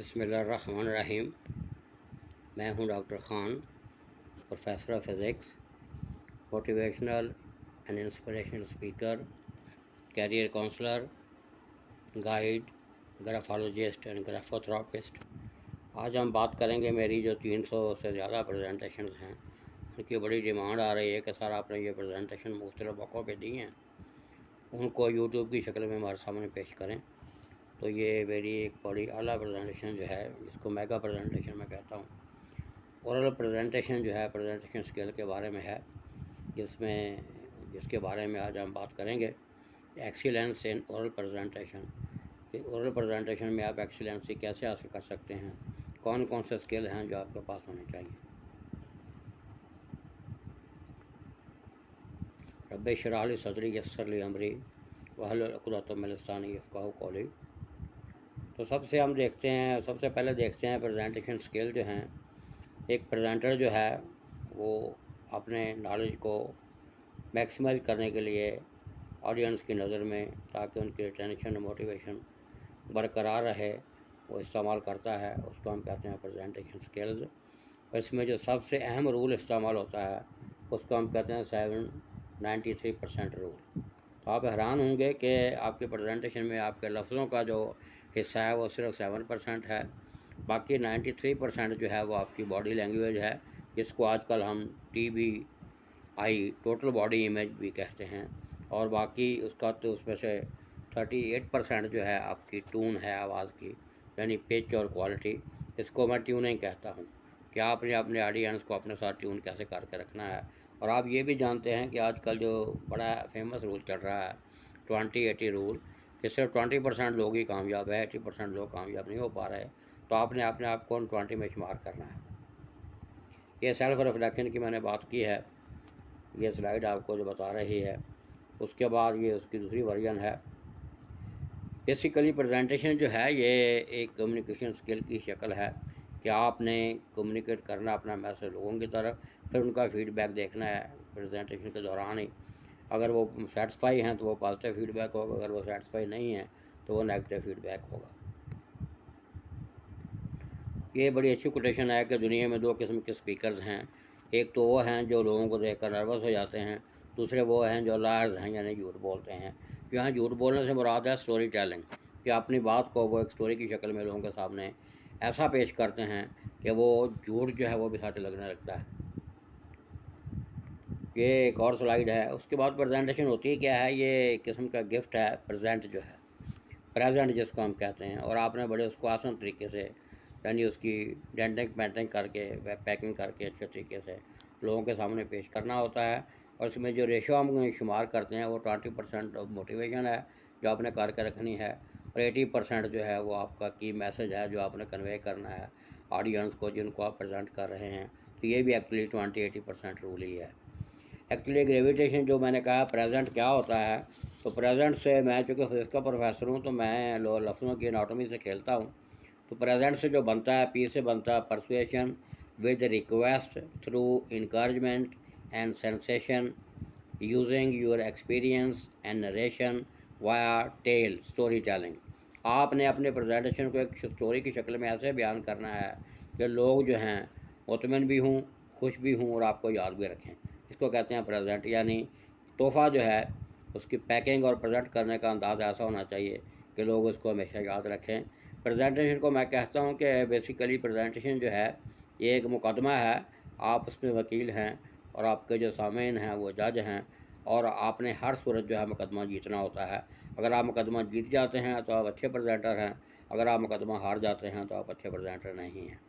बिस्मिल्लाहिर्रहमानिर्रहीम। मैं हूं doctor Khan, professor of physics, motivational and inspirational speaker, career counsellor, guide, graphologist and graphotherapist. आज हम बात करेंगे मेरी जो 300 से ज़्यादा प्रेजेंटेशंस हैं, उनकी बड़ी डिमांड आ रही है कि सर आपने ये प्रेजेंटेशन मुख्तलिफ़ मौक़ों पे दी हैं, उनको यूट्यूब की शक्ल में हमारे सामने पेश करें। तो ये मेरी एक बड़ी आला प्रेजेंटेशन जो है, इसको मेगा प्रेजेंटेशन मैं कहता हूँ। ओरल प्रेजेंटेशन जो है प्रेजेंटेशन स्किल के बारे में है, जिसके बारे में आज हम बात करेंगे। Excellence in oral presentation. Oral presentation में आप एक्सीलेंसी कैसे हासिल कर सकते हैं, कौन कौन से स्किल हैं जो आपके पास होने चाहिए। रब्बे इश्रह ली सदरी यस्सिर ली अमरी वहलुल उक़दतम मिन लिसानी यफ़क़हू क़ौली। तो सबसे पहले देखते हैं प्रेजेंटेशन स्किल जो हैं। एक प्रेजेंटर जो है वो अपने नॉलेज को मैक्सिमाइज़ करने के लिए ऑडियंस की नज़र में, ताकि उनकी अटेंशन मोटिवेशन बरकरार रहे, वो इस्तेमाल करता है। उसको हम कहते हैं प्रेजेंटेशन स्किल्स। और इसमें जो सबसे अहम रूल इस्तेमाल होता है उसको हम कहते हैं 93% रूल। तो आप हैरान होंगे कि आपके प्रेजेंटेशन में आपके लफ्ज़ों का जो हिस्सा है वो सिर्फ 7% है। बाकी 93% जो है वो आपकी बॉडी लैंग्वेज है, जिसको आजकल हम TBI टोटल बॉडी इमेज भी कहते हैं। और बाकी उसमें से 38% जो है आपकी टून है आवाज़ की, यानी पिच और क्वालिटी। इसको मैं ट्यूनिंग कहता हूँ कि आपने अपने ऑडियंस को अपने साथ ट्यून कैसे करके रखना है। और आप ये भी जानते हैं कि आजकल जो बड़ा फेमस रूल चल रहा है 20-80 रूल, कि सिर्फ 20% लोग ही कामयाब है, 80% लोग कामयाब नहीं हो पा रहे। तो आपने अपने आप को 20 में शुमार करना है। ये सेल्फ रिफ्लेक्शन की मैंने बात की है, ये स्लाइड आपको जो बता रही है। उसके बाद ये उसकी दूसरी वर्जन है। बेसिकली प्रेजेंटेशन जो है ये एक कम्युनिकेशन स्किल की शक्ल है कि आपने कम्युनिकेट करना अपना मैसेज लोगों की तरफ, फिर उनका फीडबैक देखना है प्रेजेंटेशन के दौरान ही। अगर वो सेटिस्फाई हैं तो वो पॉजिटिव फीडबैक होगा, अगर वो सेटिस्फाई नहीं हैं तो वो नेगेटिव फीडबैक होगा। ये बड़ी अच्छी कोटेशन है कि दुनिया में 2 किस्म के स्पीकर्स हैं। एक तो वो हैं जो लोगों को देखकर नर्वस हो जाते हैं, दूसरे वो हैं जो लायर्स हैं, यानी झूठ बोलते हैं। यहाँ झूठ बोलने से मुराद है स्टोरी टेलिंग, कि अपनी बात को वो एक स्टोरी की शक्ल में लोगों के सामने ऐसा पेश करते हैं कि वो झूठ जो है वो भी सच लगने लगता है। ये एक और स्लाइड है। उसके बाद प्रेजेंटेशन होती है क्या है, ये एक किस्म का गिफ्ट है प्रेजेंट जो है, प्रेजेंट जिसको हम कहते हैं। और आपने बड़े उसको आसान तरीके से, यानी उसकी डेंटिंग पेंटिंग करके, पैकिंग करके अच्छे तरीके से लोगों के सामने पेश करना होता है। और उसमें जो रेशो हम शुमार करते हैं वो 20% मोटिवेशन है जो आपने करके रखनी है, और 80% जो है वो आपका की मैसेज है जो आपने कन्वे करना है ऑडियंस को, जिनको आप प्रेजेंट कर रहे हैं। तो ये भी एक्चुअली 20-80% रूल ही है। एक्चुअली ग्रेविटेशन जो मैंने कहा प्रेजेंट क्या होता है, तो प्रेजेंट से मैं चूँकि फिजिक्स का प्रोफेसर हूँ तो मैं लफ्ज़ों की एनाटॉमी से खेलता हूँ। तो प्रेजेंट से जो बनता है, P से बनता है persuasion with request through encouragement and sensation using your experience and narration via tell story telling. आपने अपने प्रेजेंटेशन को एक स्टोरी की शक्ल में ऐसे बयान करना है कि लोग जो हैं मुतमिन भी हों, खुश भी हों और आपको याद भी रखें। इसको कहते हैं प्रेजेंट। यानी तोहफ़ा जो है उसकी पैकिंग और प्रेजेंट करने का अंदाज़ ऐसा होना चाहिए कि लोग उसको हमेशा याद रखें। प्रेजेंटेशन को मैं कहता हूँ कि बेसिकली प्रेजेंटेशन जो है ये एक मुकदमा है। आप उसमें वकील हैं और आपके जो सामीन हैं वो जज हैं, और आपने हर सूरत जो है मुकदमा जीतना होता है। अगर आप मुकदमा जीत जाते हैं तो आप अच्छे प्रेजेंटर हैं, अगर आप मुकदमा हार जाते हैं तो आप अच्छे प्रेजेंटर नहीं हैं।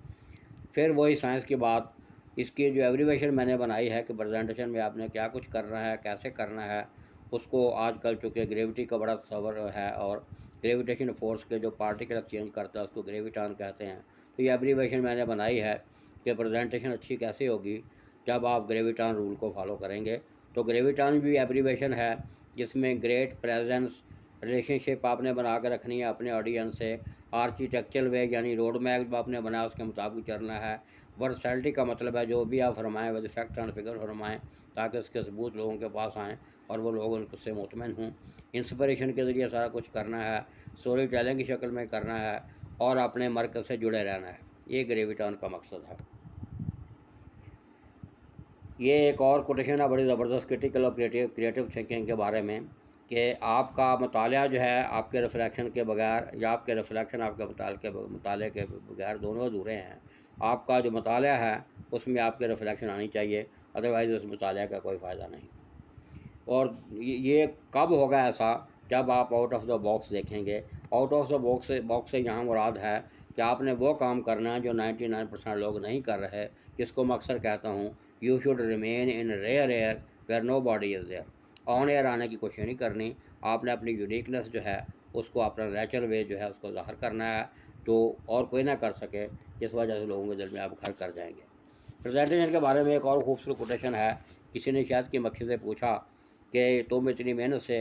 फिर वही साइंस की बात, इसकी जो एब्रीवेशन मैंने बनाई है कि प्रेजेंटेशन में आपने क्या कुछ करना है, कैसे करना है, उसको आजकल चूँकि ग्रेविटी का बड़ा तस्वर है और ग्रेविटेशन फोर्स के जो पार्टिकल एक्सचेंज करता है उसको ग्रेविटॉन कहते हैं। तो ये एब्रीवेशन मैंने बनाई है कि प्रेजेंटेशन अच्छी कैसे होगी जब आप ग्रेविटॉन रूल को फॉलो करेंगे। तो ग्रेविटॉन भी एब्रीवेशन है जिसमें ग्रेट प्रेजेंस रिलेशनशिप आपने बना कर रखनी है अपने ऑडियंस से। आर्किटेक्चरल वे यानी रोड मैप आपने बनाया उसके मुताबिक चलना है। वर्सैलिटी का मतलब है जो भी आप फरमाएँ विद फैक्ट एंड फिगर फरमाएँ, ताकि उसके सबूत लोगों के पास आएँ और वो लोग उनसे मुतमिन हों। इंस्पिरेशन के ज़रिए सारा कुछ करना है, स्टोरी टेलिंग की शक्ल में करना है, और अपने मरकज़ से जुड़े रहना है। ये ग्रेविटॉन का मकसद है। ये एक और कोटेशन है बड़ी ज़बरदस्त क्रिटिकल और क्रिएटिव थिंकिंग के बारे में, कि आपका मतालिया जो है आपके रिफ्लेक्शन के बगैर, या आपके रिफ्लेक्शन आपके मताले के बगैर दोनों अधूरे हैं। आपका जो मतालिया है उसमें आपके रिफ्लेक्शन आनी चाहिए, अदरवाइज़ उस मतालिया का कोई फ़ायदा नहीं। और ये कब होगा ऐसा? जब आप आउट ऑफ द बॉक्स देखेंगे। आउट ऑफ द बॉक्स से यहाँ मुराद है कि आपने वो काम करना है जो 99% लोग नहीं कर रहे, जिसको मैं अक्सर कहता हूँ, you should remain in rare air where nobody is there. On air आने की कोशिश नहीं करनी, आपने अपनी यूनिकनेस जो है उसको अपना नेचुरल वे जो है उसको ज़ाहिर करना है, तो और कोई ना कर सके, जिस वजह से लोगों के दिल में आप घर कर जाएंगे। प्रेजेंटेशन के बारे में एक और खूबसूरत कोटेशन है। किसी ने शायद की मक्खी से पूछा कि तुम इतनी मेहनत से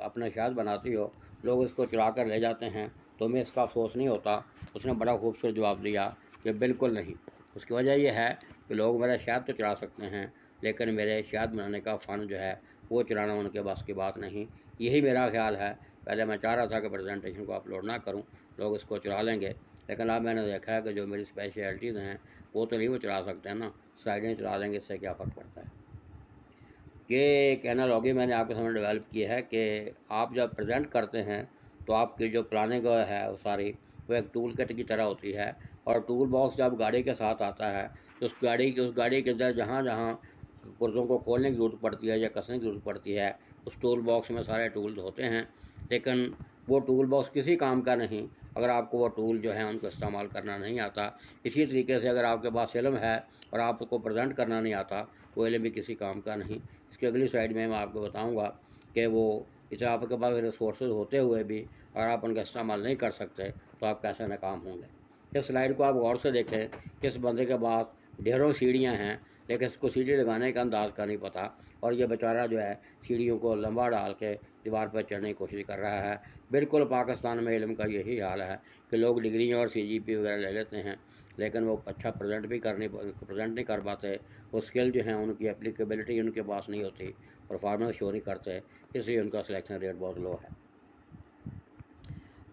अपना शहद बनाती हो, लोग इसको चुरा कर ले जाते हैं, तुम्हें इसका अफसोस नहीं होता? उसने बड़ा खूबसूरत जवाब दिया कि बिल्कुल नहीं। उसकी वजह यह है कि लोग मेरा शहद तो चुरा सकते हैं, लेकिन मेरे शहद बनाने का फ़न जो है वो चुराना उनके बस की बात नहीं। यही मेरा ख्याल है। पहले मैं चाह रहा था कि प्रेजेंटेशन को अपलोड ना करूं, लोग इसको चुरा लेंगे, लेकिन अब मैंने देखा है कि जो मेरी स्पेशलिटीज़ हैं वो तो नहीं वो चुरा सकते हैं ना, साइडें चुरा लेंगे, इससे क्या फ़र्क पड़ता है। ये एक एनालॉजी मैंने आपके सामने डेवलप की है कि आप जब प्रेजेंट करते हैं तो आपकी जो प्लानिंग है वो सारी वो एक टूल किट की तरह होती है, और टूल बॉक्स जब गाड़ी के साथ आता है तो उस गाड़ी के अंदर जहाँ जहाँ पुर्ज़ों को खोलने की ज़रूरत पड़ती है या कसने की ज़रूरत पड़ती है, उस टूल बॉक्स में सारे टूल्स होते हैं। लेकिन वो टूल बॉक्स किसी काम का नहीं अगर आपको वो टूल जो है उनको इस्तेमाल करना नहीं आता। इसी तरीके से अगर आपके पास इल्म है और आपको प्रेजेंट करना नहीं आता, वो इल्म भी किसी काम का नहीं। इसकी अगली स्लाइड में मैं आपको बताऊंगा कि वो इसे आपके पास रिसोर्सेज होते हुए भी अगर आप उनका इस्तेमाल नहीं कर सकते तो आप कैसे नाकाम होंगे। इस स्लाइड को आप गौर से देखें। किस बंदे के पास ढेरों सीढ़ियाँ हैं, लेकिन इसको सीढ़ी लगाने का अंदाज़ का नहीं पता, और ये बेचारा जो है सीढ़ियों को लंबा डाल के दीवार पर चढ़ने की कोशिश कर रहा है। बिल्कुल पाकिस्तान में इल्म का यही हाल है कि लोग डिग्री और CGP वगैरह ले लेते हैं, लेकिन वो अच्छा प्रेजेंट नहीं कर पाते। वो स्किल जो है उनकी एप्लीकेबिलिटी उनके पास नहीं होती, परफॉर्मेंस शो नहीं करते, इसलिए उनका सिलेक्शन रेट बहुत लो है।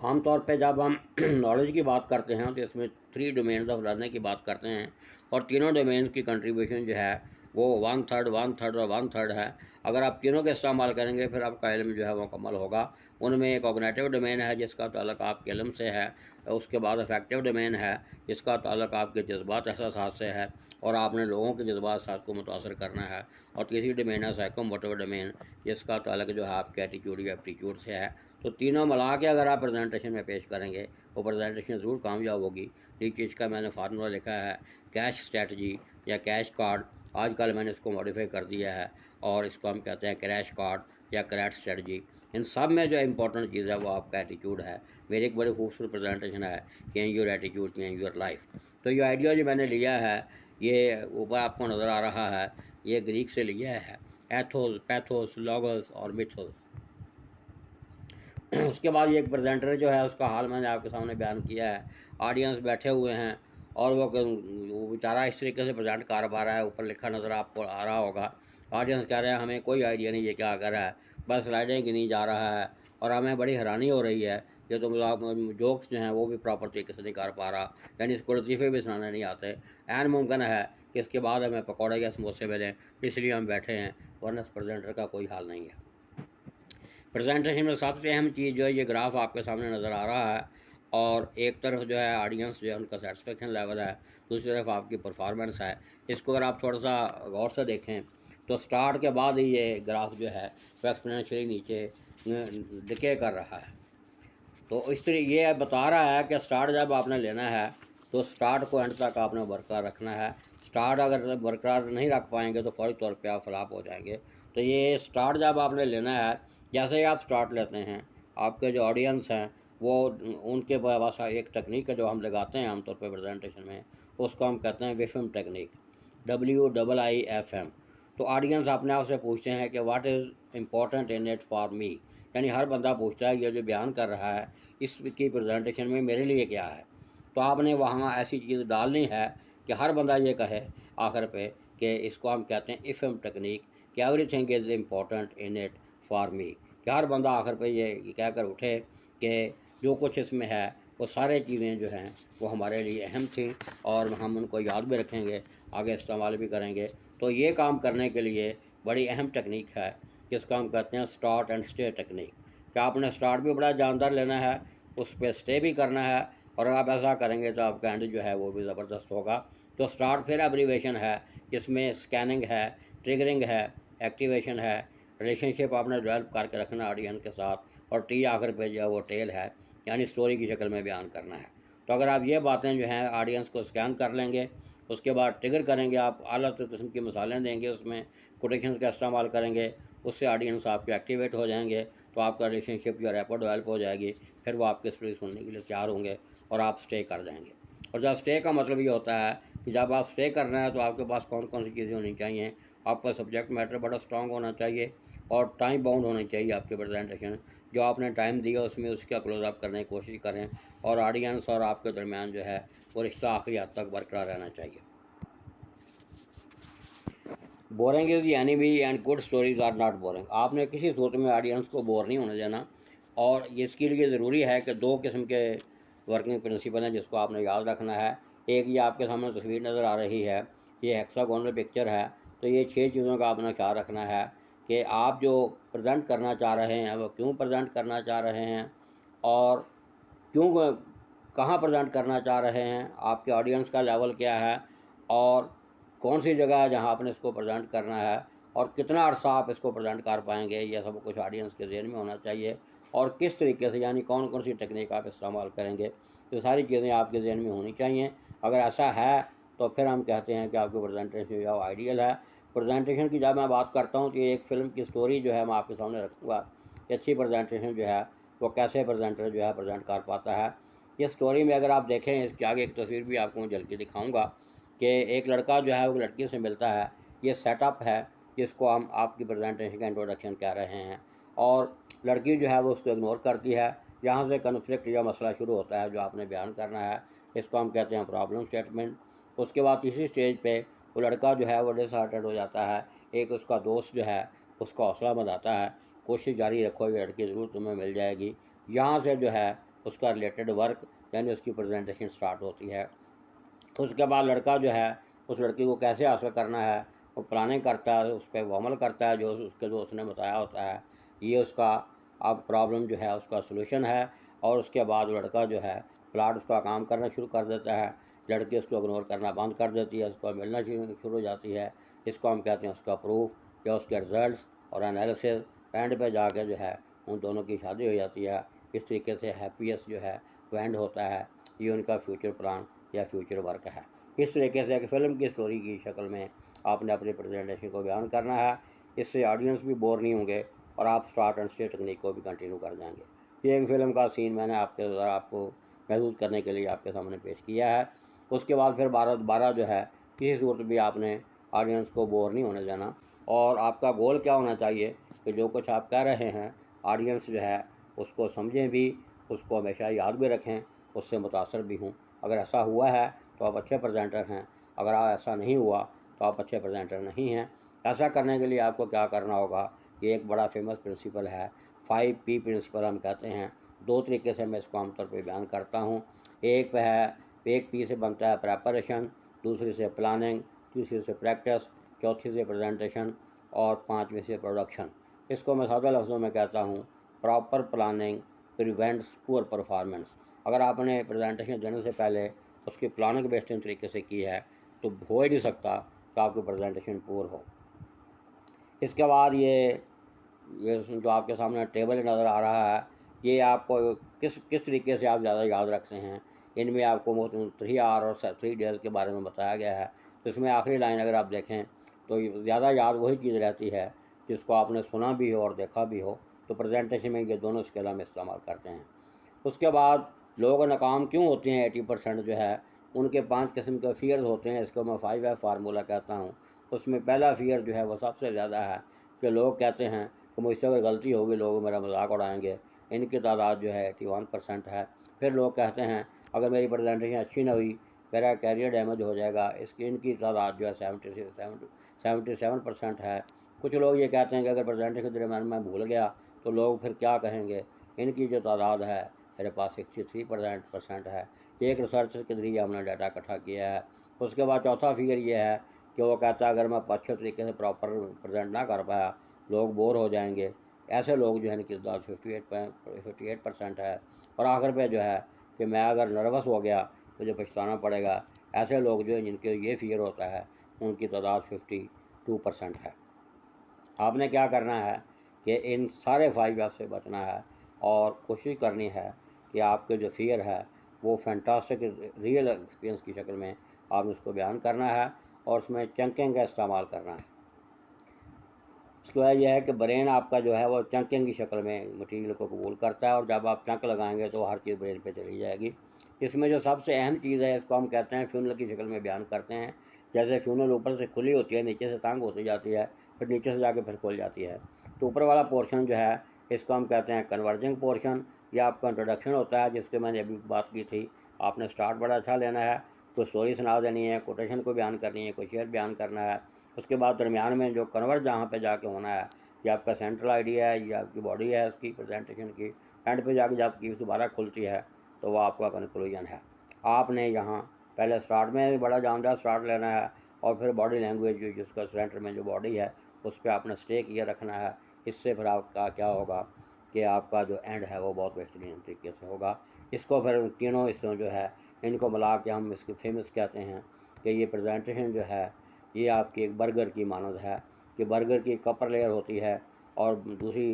आमतौर पे जब हम नॉलेज की बात करते हैं तो इसमें 3 डोमेन्स ऑफ लर्निंग की बात करते हैं, और तीनों डोमेन्स की कंट्रीब्यूशन जो है वो 1/3 1/3 और 1/3 है। अगर आप तीनों का इस्तेमाल करेंगे फिर आपका इल्म जो है वो मुकम्मल होगा। उनमें एक कॉग्निटिव डोमेन है जिसका ताल्लुक आपके इल्म से है, उसके बाद अफेक्टिव डोमेन है जिसका ताल्लुक आपके जज्बात एहसास से है, और आपने लोगों के जज्बात साथ को मुतासर करना है, और तीसरी डोमेन है साइकोमोटिव डोमेन जिसका ताल्लुक जो है आपके एटीट्यूड या एप्टीट्यूड से है। तो तीनों मिला के अगर आप प्रेजेंटेशन में पेश करेंगे वो प्रेजेंटेशन ज़रूर कामयाब होगी। नीचे इसका मैंने फार्मूला लिखा है कैश स्ट्रेटजी या कैश कार्ड। आजकल मैंने इसको मॉडिफाई कर दिया है और इसको हम कहते हैं क्रैश कार्ड या क्रैश स्ट्रेटजी। इन सब में जो इम्पोर्टेंट चीज़ है वो आपका एटीट्यूड है। मेरी एक बड़ी खूबसूरत प्रेजेंटेशन है change your attitude change your life. तो ये आइडिया जो मैंने लिया है ये ऊपर आपको नज़र आ रहा है, ये ग्रीक से लिया है, एथोस, पैथोस, लॉगस और मिथोस। उसके बाद ये एक प्रेजेंटर जो है उसका हाल मैंने आपके सामने बयान किया है। ऑडियंस बैठे हुए हैं और वो बेचारा इस तरीके से प्रेजेंट कर पा रहा है, ऊपर लिखा नज़र आपको आ रहा होगा। ऑडियंस कह रहे हैं हमें कोई आइडिया नहीं ये क्या कर रहा है, बस स्लाइडें गिनी जा रहा है, और हमें बड़ी हैरानी हो रही है कि तुम जोक्स जो हैं वो भी प्रॉपर तरीके से नहीं कर पा रहा, यानी इसको लतीफ़े भी सुनाने नहीं आते। एन मुमकिन है कि इसके बाद हमें पकौड़े या समोसे मिलें, इसलिए हम बैठे हैं, वरना इस प्रेजेंटर का कोई हाल नहीं है। प्रेजेंटेशन में सबसे अहम चीज़ जो है ये ग्राफ आपके सामने नज़र आ रहा है, और एक तरफ जो है ऑडियंस जो है उनका सेटिस्फेक्शन लेवल है, दूसरी तरफ आपकी परफॉर्मेंस है। इसको अगर आप थोड़ा सा गौर से देखें तो स्टार्ट के बाद ही ये ग्राफ जो है वो एक्सपोनेंशियली नीचे डिके कर रहा है। तो इस तरह ये बता रहा है कि स्टार्ट जब आपने लेना है तो स्टार्ट को एंड तक आपने बरकरार रखना है। स्टार्ट अगर बरकरार नहीं रख पाएंगे तो फौरी तौर पे आप फ्लॉप हो जाएंगे। तो ये स्टार्ट जब आपने लेना है, जैसे ही आप स्टार्ट लेते हैं आपके जो ऑडियंस हैं वो उनके पास एक टेक्निक है जो हम लगाते हैं आमतौर पर प्रेजेंटेशन में, उसको हम कहते हैं विफम टेक्निक, WIIFM। तो ऑडियंस अपने आप से पूछते हैं कि what is important in it for me, यानी हर बंदा पूछता है ये जो बयान कर रहा है इसकी प्रेजेंटेशन में मेरे लिए क्या है। तो आपने वहाँ ऐसी चीज़ डालनी है कि हर बंदा ये कहे आखिर पे कि इसको हम कहते हैं इफ़म टेक्निक, कि everything is important in it for me, कि हर बंदा आखिर पे ये कह कर उठे कि जो कुछ इसमें है वो सारे चीज़ें जो हैं वो हमारे लिए अहम थी और हम उनको याद भी रखेंगे, आगे इस्तेमाल भी करेंगे। तो ये काम करने के लिए बड़ी अहम टेक्निक है जिसको हम कहते हैं स्टार्ट एंड स्टे टेक्निक। कि आपने स्टार्ट भी बड़ा जानदार लेना है, उस पर स्टे भी करना है, और अगर आप ऐसा करेंगे तो आपका एंड जो है वो भी ज़बरदस्त होगा। तो स्टार्ट फिर एब्रीवेशन है जिसमें स्कैनिंग है, ट्रिगरिंग है, एक्टिवेशन है, रिलेशनशिप आपने डेवलप करके रखना ऑडियंस के साथ, और टी आखिर पे जो है वो टेल है, यानी स्टोरी की शक्ल में बयान करना है। तो अगर आप ये बातें जो हैं ऑडियंस को स्कैन कर लेंगे, उसके बाद ट्रिगर करेंगे, आप अलग किस्म की मिसालें देंगे, उसमें कोटेशंस का इस्तेमाल करेंगे, उससे ऑडियंस आपके एक्टिवेट हो जाएंगे, तो आपका रिलेशनशिप जो रैपो डेवलप हो जाएगी, फिर वो आपकी स्टोरी सुनने के लिए तैयार होंगे और आप स्टे कर जाएंगे। और जब स्टे का मतलब ये होता है कि जब आप स्टे कर रहे हैं तो आपके पास कौन कौन सी चीज़ें होनी चाहिए। आपका सब्जेक्ट मैटर बड़ा स्ट्रॉन्ग होना चाहिए और टाइम बाउंड होनी चाहिए आपके प्रेजेंटेशन। जो आपने टाइम दिया उसमें उसका क्लोज अप करने की कोशिश करें, और ऑडियंस और आपके दरमियान जो है वो रिश्ता आखिरी हद तक बरकरार रहना चाहिए। Boring is enemy and good stories are not boring. आपने किसी सूरत में ऑडियंस को बोर नहीं होने देना, और इसके लिए ज़रूरी है कि दो किस्म के वर्किंग प्रिंसिपल हैं जिसको आपने याद रखना है। एक ये आपके सामने तस्वीर नज़र आ रही है, ये हेक्सागोनल पिक्चर है। तो ये 6 चीज़ों का आपने ख्याल रखना है कि आप जो प्रेजेंट करना चाह रहे हैं वो क्यों प्रेजेंट करना चाह रहे हैं, और क्यों कहाँ प्रेजेंट करना चाह रहे हैं, आपके ऑडियंस का लेवल क्या है, और कौन सी जगह है जहाँ आपने इसको प्रेजेंट करना है, और कितना अर्सा आप इसको प्रेजेंट कर पाएंगे, यह सब कुछ ऑडियंस के ज़हन में होना चाहिए। और किस तरीके से, यानी कौन कौन सी टेक्निक आप इस्तेमाल करेंगे, ये सारी चीज़ें आपके ज़हन में होनी चाहिए। अगर ऐसा है तो फिर हम कहते हैं कि आपकी प्रेजेंटेशन जो आइडियल है। प्रेजेंटेशन की जब मैं बात करता हूँ तो एक फ़िल्म की स्टोरी जो है मैं आपके सामने रखूँगा कि अच्छी प्रेजेंटेशन जो है वो कैसे प्रेजेंटर जो है प्रेजेंट कर पाता है। ये स्टोरी में अगर आप देखें, इसके आगे एक तस्वीर भी आपको झलकी दिखाऊंगा कि एक लड़का जो है वो लड़की से मिलता है। ये सेटअप है जिसको हम आपकी प्रेजेंटेशन का इंट्रोडक्शन कह रहे हैं, और लड़की जो है वो उसको इग्नोर करती है। यहाँ से कन्फ्लिक्ट या मसला शुरू होता है जो आपने बयान करना है, इसको हम कहते हैं प्रॉब्लम स्टेटमेंट। उसके बाद तीसरी स्टेज पे वो लड़का जो है वो डिसहार्टेड हो जाता है। एक उसका दोस्त जो है उसका हौसला बढ़ाता है, कोशिश जारी रखो, ये लड़की ज़रूर तुम्हें मिल जाएगी। यहाँ से जो है उसका रिलेटेड वर्क यानी उसकी प्रेजेंटेशन स्टार्ट होती है। उसके बाद लड़का जो है उस लड़की को कैसे हासिल करना है वो प्लानिंग करता है, उस पर वो अमल करता है जो उसके दोस्त ने बताया होता है। ये उसका अब प्रॉब्लम जो है उसका सलूशन है। और उसके बाद लड़का जो है प्लाट उसका काम करना शुरू कर देता है, लड़की उसको इग्नोर करना बंद कर देती है, उसको मिलना शुरू हो जाती है। इसको हम कहते हैं उसका प्रूफ या उसके रिजल्ट्स और एनालिसिस। एंड पे जाके जो है उन दोनों की शादी हो जाती है। इस तरीके से हैप्पीएस्ट जो है वो एंड होता है। ये उनका फ्यूचर प्लान या फ्यूचर वर्क है। इस तरीके से एक फ़िल्म की स्टोरी की शक्ल में आपने अपनी प्रेजेंटेशन को बयान करना है। इससे ऑडियंस भी बोर नहीं होंगे और आप स्टार्ट एंड स्टे टेक्निक को भी कंटिन्यू कर जाएंगे। ये एक फ़िल्म का सीन मैंने आपको महसूस करने के लिए आपके सामने पेश किया है। उसके बाद फिर दोबारा जो है किसी सूरत भी आपने ऑडियंस को बोर नहीं होने देना, और आपका गोल क्या होना चाहिए कि जो कुछ आप कह रहे हैं ऑडियंस जो है उसको समझें भी, उसको हमेशा याद भी रखें, उससे मुतासर भी हूँ। अगर ऐसा हुआ है तो आप अच्छे प्रेजेंटर हैं, अगर ऐसा नहीं हुआ तो आप अच्छे प्रेजेंटर नहीं हैं। ऐसा करने के लिए आपको क्या करना होगा, ये एक बड़ा फेमस प्रिंसिपल है, 5P प्रिंसिपल हम कहते हैं। 2 तरीके से मैं इसको आमतौर पर बयान करता हूँ। एक P से बनता है प्रेपरेशन, दूसरी से प्लानिंग, तीसरी से प्रैक्टिस, चौथी से प्रेजेंटेशन, और 5वीं से प्रोडक्शन। इसको मैं सादा लफ्ज़ों में कहता हूँ, proper planning prevents poor performance. अगर आपने प्रेजेंटेशन देने से पहले उसकी प्लानिंग बेहतरीन तरीके से की है तो हो ही नहीं सकता कि आपकी प्रेजेंटेशन पुअर हो। इसके बाद ये जो आपके सामने टेबल नज़र आ रहा है, ये आपको किस तरीके से आप ज़्यादा याद रखते हैं। इनमें आपको 3 आर और 3 डेज के बारे में बताया गया है। तो इसमें आखिरी लाइन अगर आप देखें तो ज़्यादा याद वही चीज़ रहती है जिसको आपने सुना भी हो और देखा भी हो। तो प्रेजेंटेशन में ये दोनों स्किल हम इस्तेमाल करते हैं। उसके बाद लोग नाकाम क्यों होते हैं, 80% जो है उनके 5 किस्म के फ़ियर्स होते हैं। इसको मैं 5F फार्मूला कहता हूँ। उसमें पहला फ़ियर जो है वो सबसे ज़्यादा है कि लोग कहते हैं कि मुझसे अगर गलती होगी लोग मेरा मजाक उड़ाएंगे। इनकी तादाद जो है 81% है। फिर लोग कहते हैं अगर मेरी प्रेजेंटेशन अच्छी ना हुई मेरा कैरियर डैमेज हो जाएगा। इनकी तादाद जो है 77% है। कुछ लोग ये कहते हैं कि अगर प्रेजेंटेशन के दरमियान मैं भूल गया तो लोग फिर क्या कहेंगे। इनकी जो तादाद है मेरे पास 63% है। ये एक रिसर्च के जरिए हमने डाटा इकट्ठा किया है। उसके बाद चौथा फिगर ये है कि वो कहता है अगर मैं अच्छे तरीके से प्रॉपर प्रेजेंट ना कर पाया, लोग बोर हो जाएंगे। ऐसे लोग जो है इनकी तादाद 58% है। और आखिर पे जो है कि मैं अगर नर्वस हो गया मुझे पछताना पड़ेगा। ऐसे लोग जो जिनके ये फियर होता है उनकी तादाद 52% है। आपने क्या करना है कि इन सारे 5 से बचना है और कोशिश करनी है कि आपके जो फियर है वो फैंटास्टिक रियल एक्सपीरियंस की शक्ल में आपने उसको बयान करना है और उसमें चंकिंग का इस्तेमाल करना है। उसकी वजह यह है कि ब्रेन आपका जो है वो चंकिंग की शक्ल में मटीरियल को कबूल करता है और जब आप चंक लगाएंगे तो हर चीज़ ब्रेन पे चली जाएगी। इसमें जो सबसे अहम चीज़ है इसको हम कहते हैं फ्यूनल की शक्ल में बयान करते हैं। जैसे फ्यूनल ऊपर से खुली होती है, नीचे से तंग होती जाती है, फिर नीचे से जाके फिर खुल जाती है। तो ऊपर वाला पोर्शन जो है इसको हम कहते हैं कन्वर्जिंग पोर्शन। या आपका इंट्रोडक्शन होता है जिसके मैंने अभी बात की थी। आपने स्टार्ट बड़ा अच्छा लेना है, कोई स्टोरी सुना देनी है, कोटेशन को बयान करनी है, कोई शेयर बयान करना है। उसके बाद दरमियान में जो कन्वर्ट जहाँ पे जाके होना है, ये आपका सेंट्रल आइडिया है, ये आपकी बॉडी है उसकी प्रेजेंटेशन की। एंड पे जाके जब की दोबारा खुलती है तो वह आपका कंक्लूजन है। आपने यहाँ पहले स्टार्ट में बड़ा जानदार स्टार्ट लेना है और फिर बॉडी लैंग्वेज जिसका सेंटर में जो बॉडी है उस पर आपने स्टे किया रखना है। इससे फिर आपका क्या होगा कि आपका जो एंड है वो बहुत बेहतरीन तरीके से होगा। इसको फिर तीनों हिस्सों जो है इनको मिला के हम इसको फेमस कहते हैं कि ये प्रेजेंटेशन जो है ये आपकी एक बर्गर की मानद है कि बर्गर की एक अपर लेयर होती है और दूसरी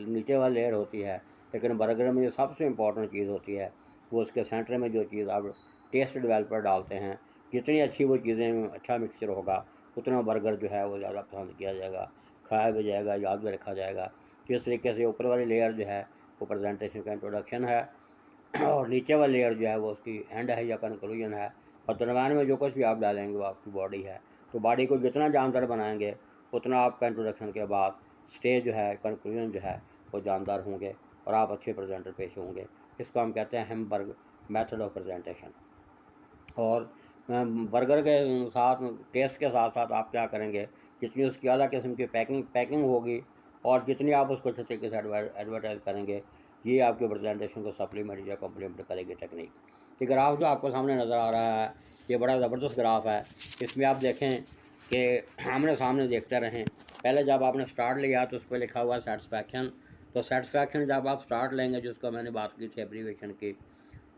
नीचे वाली लेयर होती है। लेकिन बर्गर में जो सबसे इम्पोर्टेंट चीज़ होती है वो उसके सेंटर में जो चीज़ आप टेस्ट डेवलपर डालते हैं, जितनी अच्छी वो चीज़ें अच्छा मिक्सचर होगा उतना बर्गर जो है वो ज़्यादा पसंद किया जाएगा, खाया भी जाएगा, याद भी रखा जाएगा। जिस तरीके से ऊपर वाली लेयर जो है वो प्रेजेंटेशन का इंट्रोडक्शन है और नीचे वाली लेयर जो है वो उसकी एंड है या कंक्लूजन है। और दरम्यान में जो कुछ भी आप डालेंगे वो आपकी बॉडी है। तो बॉडी को जितना जानदार बनाएंगे उतना आपका इंट्रोडक्शन के बाद स्टेज जो है कंक्लूजन जो है वो जानदार होंगे और आप अच्छे प्रेजेंटर पेश होंगे। इसको हम कहते हैं हेमबर्ग मेथड ऑफ प्रेजेंटेशन। और बर्गर के साथ टेस्ट के साथ साथ आप क्या करेंगे, जितनी उसकी अला किस्म की पैकिंग होगी और जितनी आप उसको अच्छे तरीके से एडवर्टाइज करेंगे, ये आपके प्रेजेंटेशन को सप्लीमेंट या कॉम्प्लीमेंट करेगी टेक्निक। ये ग्राफ जो आपको सामने नज़र आ रहा है ये बड़ा ज़बरदस्त ग्राफ है। इसमें आप देखें कि आमने सामने देखते रहें। पहले जब आपने स्टार्ट लिया तो उस पर लिखा हुआ सेटिस्फैक्शन। तो सेटिस्फैक्शन जब आप स्टार्ट लेंगे जिसको मैंने बात की थी एब्रीवेशन की,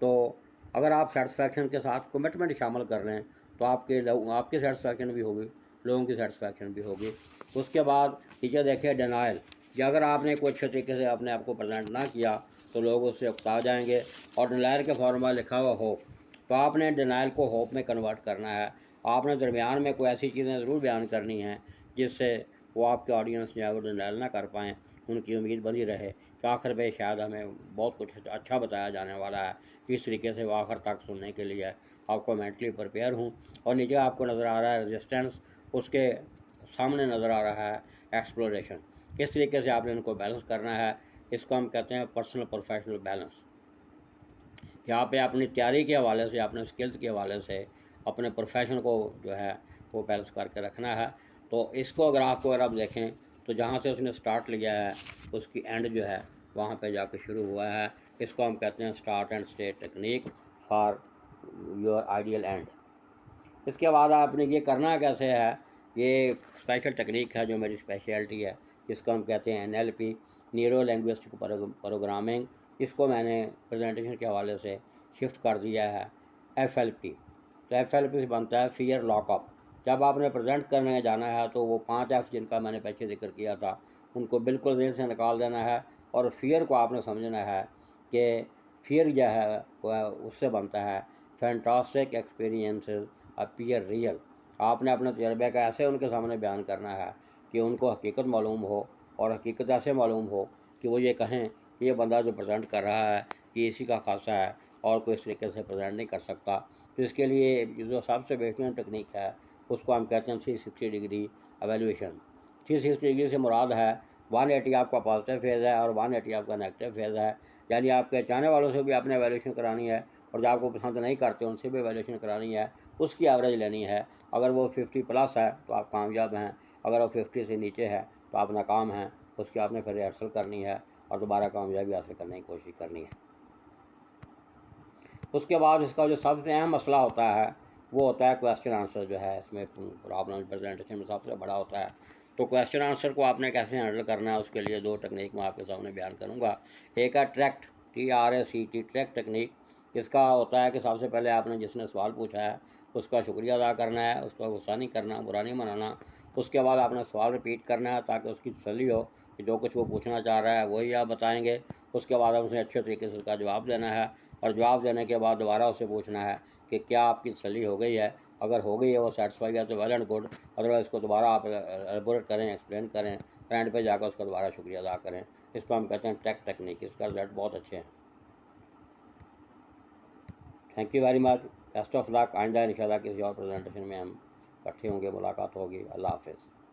तो अगर आप सेटिस्फैक्शन के साथ कमिटमेंट शामिल कर रहे हैं तो आपकी सेटिस्फैक्शन भी होगी, लोगों की सेटिस्फैक्शन भी होगी। उसके बाद नीचे देखिए डिनाइल, कि अगर आपने कोई अच्छे तरीके से अपने आप को प्रेजेंट ना किया तो लोग उससे उकता जाएंगे। और डिनाइल के फॉर्मूला लिखा हुआ होप, तो आपने डिनाइल को होप में कन्वर्ट करना है। आपने दरमियान में कोई ऐसी चीज़ें ज़रूर बयान करनी हैं जिससे वो आपके ऑडियंस जो है वो डिनाइल ना कर पाएँ, उनकी उम्मीद बनी रहे कि आखिर में शायद हमें बहुत कुछ अच्छा बताया जाने वाला है। इस तरीके से वो आखिर तक सुनने के लिए आपको मेंटली प्रिपेयर हूँ। और नीचे आपको नज़र आ रहा है रेजिस्टेंस, उसके सामने नज़र आ रहा है एक्सप्लोरेशन। किस तरीके से आपने इनको बैलेंस करना है, इसको हम कहते हैं पर्सनल प्रोफेशनल बैलेंस। यहाँ पे अपनी तैयारी के हवाले से, अपने स्किल्स के हवाले से अपने प्रोफेशन को जो है वो बैलेंस करके रखना है। तो इसको ग्राफ को अगर आप देखें तो जहाँ से उसने स्टार्ट लिया है उसकी एंड जो है वहाँ पे जाकर शुरू हुआ है। इसको हम कहते हैं start and stay technique for your ideal and. इसके बाद आपने ये करना कैसे है, ये स्पेशल टेक्निक है जो मेरी स्पेशलिटी है, जिसको हम कहते हैं NLP, न्यूरो लैंग्विस्टिक प्रोग्रामिंग। इसको मैंने प्रेजेंटेशन के हवाले से शिफ्ट कर दिया है FLP। तो FLP से बनता है फियर लॉकअप। जब आपने प्रेजेंट करने जाना है तो वो 5 F जिनका मैंने पीछे जिक्र किया था उनको बिल्कुल जेल से निकाल देना है। और फियर को आपने समझना है कि फियर जो है वह उससे बनता है फैंटास्टिक एक्सपीरियंसेस अपीयर रियल। आपने अपने तजर्बे का ऐसे उनके सामने बयान करना है कि उनको हकीकत मालूम हो और हकीकत ऐसे मालूम हो कि वो ये कहें कि ये बंदा जो प्रेजेंट कर रहा है ये इसी का खासा है और कोई इस तरीके से प्रेजेंट नहीं कर सकता। तो इसके लिए जो सबसे बेहतरीन टेक्निक है उसको हम कहते हैं 360 डिग्री एवेल्यूएशन। 360 डिग्री से मुराद है 180 आपका पॉजिटिव फेज़ है और 180 आपका नेगेटिव फेज़ है। यानी आपके चाहने वालों से भी आपने एवेल्यूएशन करानी है और जो आपको पसंद नहीं करते उनसे भी एवेल्यूएशन करानी है, उसकी एवरेज लेनी है। अगर वो 50+ है तो आप कामयाब हैं, अगर वो 50 से नीचे है तो आप नाकाम हैं। उसकी आपने फिर रिहर्सल करनी है और दोबारा कामयाबी हासिल करने की कोशिश करनी है। उसके बाद इसका जो सबसे अहम मसला होता है वो होता है क्वेश्चन आंसर जो है, इसमें प्रॉब्लम प्रेजेंटेशन में सबसे बड़ा होता है। तो क्वेश्चन आंसर को आपने कैसे हैंडल करना है, उसके लिए 2 टेक्निक मैं आपके सामने बयान करूँगा। एक है ट्रैक्ट, TRACT, ट्रैक्ट टेक्निक। इसका होता है कि सबसे पहले आपने जिसने सवाल पूछा है उसका शुक्रिया अदा करना है, उसका गुस्सा नहीं करना, बुरा नहीं मनाना। उसके बाद आपने सवाल रिपीट करना है ताकि उसकी तसल्ली हो कि जो कुछ वो पूछना चाह रहा है वही आप बताएंगे। उसके बाद उसे अच्छे तरीके से उसका जवाब देना है, और जवाब देने के बाद दोबारा उससे पूछना है कि क्या आपकी तसल्ली हो गई है। अगर हो गई है, वो सेटिस्फाई है तो वेल एंड गुड, अदरवाइज़ उसको दोबारा आप एलबोरेट करें, एक्सप्लेन करें, एंड पे जाकर उसका दोबारा शुक्रिया अदा करें। इसको हम कहते हैं ट्रैक्ट टेक्निक। इसका रिजल्ट बहुत अच्छे हैं। Thank you very much, best of luck. आइंदा इंशाल्लाह किसी और प्रेजेंटेशन में हम इकट्ठे होंगे, मुलाकात होगी। अल्लाह हाफिज़।